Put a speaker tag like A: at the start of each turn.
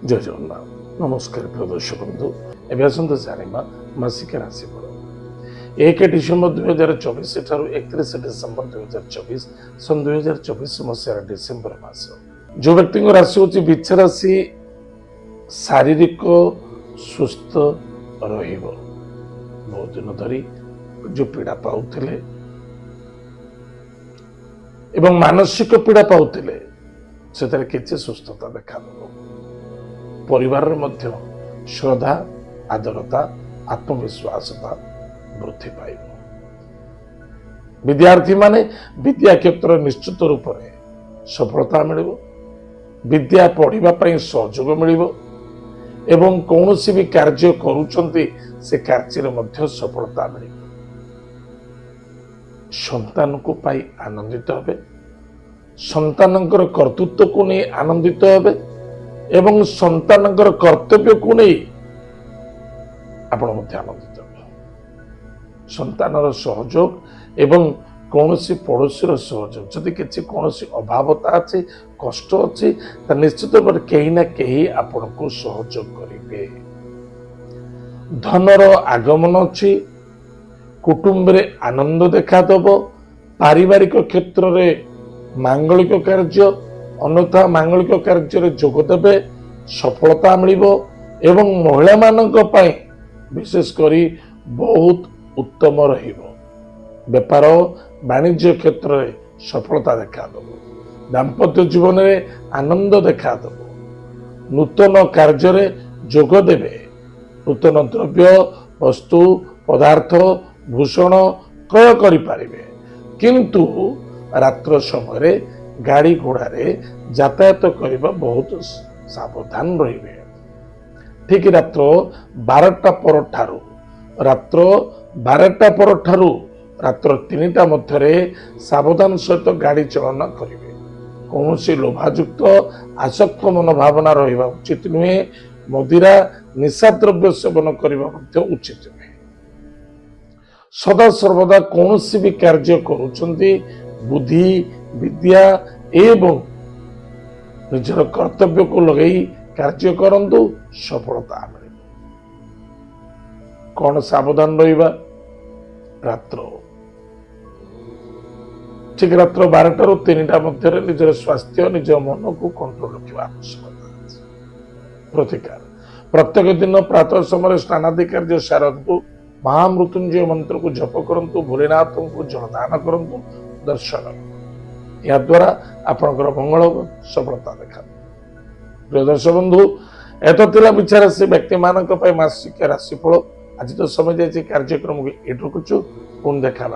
A: जय जगन्नाथ नमस्कार प्रिय दर्शक बंधु एवं आसतु जाना मासिक राशिफल 1 डिसेम्बर 2024 ठारू 31 डिसेम्बर 2024 सन 2024 मसीह डिसेम्बर मास जो व्यक्ति राशि हूँ वृक्ष राशि शारीरिक सुस्थ बहुत दिन धरी जो पीड़ा पाउथिले एवं मानसिक पीड़ा पाउथिले से किसी सुस्थता देखा परिवार मध्य श्रद्धा आदरता आत्मविश्वासता वृद्धि पाइब विद्यार्थी माने विद्या क्षेत्र निश्चित रूप से सफलता मिल विद्या पढ़ाई सहयोग मिल एवं कौन भी कार्य करुचंती से कार्य मध्य सफलता मिल संतान को पाई आनंदित हेबे संतानंकर कर्तृत्व को नहीं आनंदित हेबे एवं संतानंकर कर्तव्य को नहीं आपण मध्य आनंदित हेबे संतानर सहयोग एवं कौन सी पड़ोसी सहयोग जदि किसी कौन सी अभावता अच्छी कष्ट अच्छी निश्चित भाव कहीं ना कहीं आपण को सहयोग करेंगे धनर आगमन अच्छी कुटुंब रे आनंद देखादब पारिवारिक क्षेत्र रे मांगलिक कार्य अन्यथा मांगलिक कार्य जोगदेवे सफलता मिल एवं महिला मानक पाई विशेष करी बहुत उत्तम व्यापार वाणिज्य क्षेत्र में सफलता देखादब दाम्पत्य जीवन में आनंद देखादब नूतन कार्य जोगदेवे नूतन द्रव्य वस्तु पदार्थ भूषण क्रय करें किंतु रात्र समय गाड़ी घोड़ा यातायात करने बहुत सावधान रहिबे ठीक रात्र 12टा पर ठारू रात्र 12टा पर ठारू रात्र 3टा मध्य सावधान सहित गाड़ी चलन करेंगे कौन सी लोभायुक्त आसक्त मनोभावना रहा उचित नुहे मदिरा निशा द्रव्य सेवन करने उचित नुहे सदा सर्वदा कौन सी भी कार्य करुचंती बुद्धि विद्या एवं निजर कर्तव्य को लगे कार्य करंतु सफलता मिले कौन सावधान रहिबा रात्र ठीक रात्र 12टा ରୁ 3ଟା ମଧ୍ୟରେ निजर स्वास्थ्य निज मन को कंट्रोल रखा आवश्यकता प्रतिकार प्रत्येक दिन प्रातः समय स्नानादि कार्य सारंतु महामृत्युंजय मंत्र को जप करंतु भोलेनाथ को जलदान करंतु दर्शन या द्वारा आपनकर मंगल सफलता देखा प्रिय दर्शक बंधु एत विचार से व्यक्ति मानक मासिक राशिफल आज तो समय जाए कार्यक्रम को ये रखुचु पुनः देखा